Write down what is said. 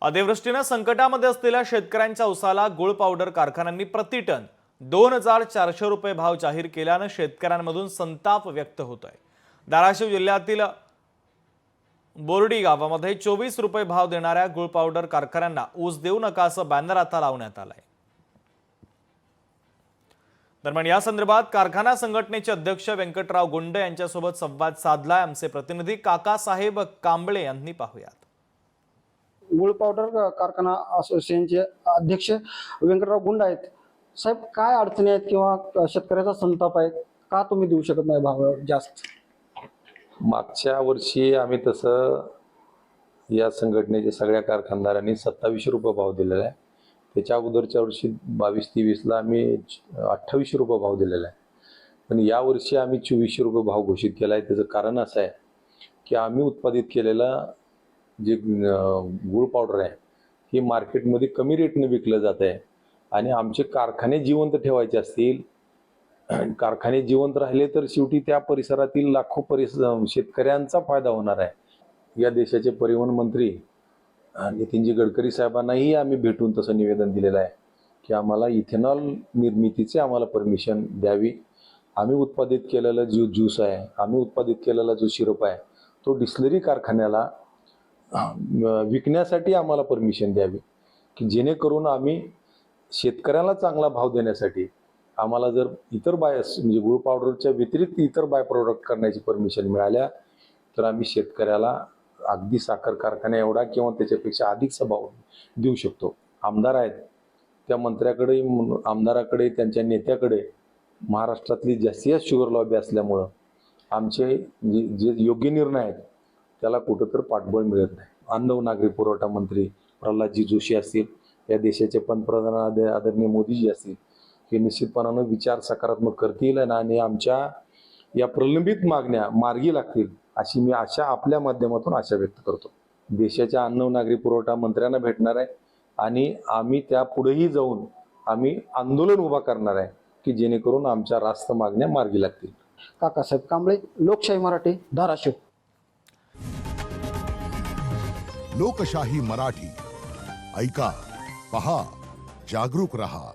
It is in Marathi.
अतिवृष्टीने संकटामध्ये असलेल्या शेतकऱ्यांच्या उसाला गुळ पावडर कारखान्यांनी प्रतिटन 2400 रुपये भाव जाहीर केल्याने शेतकऱ्यांमधून संताप व्यक्त होत आहे। धाराशिव जिल्ह्यातील बोर्डी गावामध्ये 24 रुपये भाव देणाऱ्या गुळ पावडर कारखान्यांना ऊस देऊ नका असं बॅनर आता लावण्यात आलंय। दरम्यान या संदर्भात कारखाना संघटनेचे अध्यक्ष व्यंकटराव गुंड यांच्यासोबत संवाद साधलाय आमचे प्रतिनिधी काकासाहेब कांबळे यांनी। पाहूयात। गुळ पावडर कारखाना असोसिएशनचे अध्यक्ष व्यंकटराव गुंड आहेत। साहेब, काय अडचणी आहेत किंवा शेतकऱ्याचा संताप आहे, का तुम्ही देऊ शकत नाही भाव जास्त? मागच्या वर्षी आम्ही तसं या संघटनेच्या सगळ्या कारखानदारांनी 27 रुपये भाव दिलेला आहे। त्याच्या अगोदरच्या वर्षी 22-23ला आम्ही 28 रुपये भाव दिलेला आहे, पण या वर्षी आम्ही 24 रुपये भाव घोषित केला आहे। त्याचं कारण असं आहे की आम्ही उत्पादित केलेला जे गुळ पावडर आहे ही मार्केटमध्ये कमी रेटने विकलं जात आहे आणि आमचे कारखाने जिवंत ठेवायचे असतील, कारखाने जिवंत राहिले तर शेवटी त्या परिसरातील लाखो शेतकऱ्यांचा फायदा होणार आहे। या देशाचे परिवहन मंत्री नितीनजी गडकरी साहेबांनाही आम्ही भेटून तसं निवेदन दिलेलं आहे की आम्हाला इथेनॉल निर्मितीचे आम्हाला परमिशन द्यावी। आम्ही उत्पादित केलेला जो ज्यूस आहे, आम्ही उत्पादित केलेला जो सिरप आहे तो डिस्टिलरी कारखान्याला विकण्यासाठी आम्हाला परमिशन द्यावी, की जेणेकरून आम्ही शेतकऱ्याला चांगला भाव देण्यासाठी आम्हाला जर इतर म्हणजे गुळ पावडरच्या व्यतिरिक्त इतर बाय प्रोडक्ट करण्याची परमिशन मिळाल्या तर आम्ही शेतकऱ्याला अगदी साखर कारखाना एवढा किंवा त्याच्यापेक्षा अधिकचा भाव देऊ शकतो। आमदार आहेत, त्या मंत्र्याकडे, आमदाराकडे, त्यांच्या नेत्याकडे महाराष्ट्रातली जास्तीत शुगर लॉबी असल्यामुळं आमचे जे योग्य निर्णय आहेत त्याला कुठंतर पाठबळ मिळत नाही। अन्न व नागरी पुरवठा मंत्री प्रल्हादजी जोशी असतील, या देशाचे पंतप्रधान आदरणीय मोदीजी असतील, हे निश्चितपणानं विचार सकारात्मक करतील आणि आमच्या या प्रलंबित मागण्या मार्गी लागतील अशी मी आशा आपल्या माध्यमातून आशा व्यक्त करतो। देशाच्या अन्न व नागरी पुरवठा मंत्र्यांना भेटणार आहे आणि आम्ही त्या पुढेही जाऊन आम्ही आंदोलन उभा करणार आहे की जेणेकरून आमच्या रास्त मागण्या मार्गी लागतील। काकासाहेब कांबळे, लोकशाही मराठी, धाराशिव। लोकशाही मराठी, ऐका, पहा, जागरूक रहा।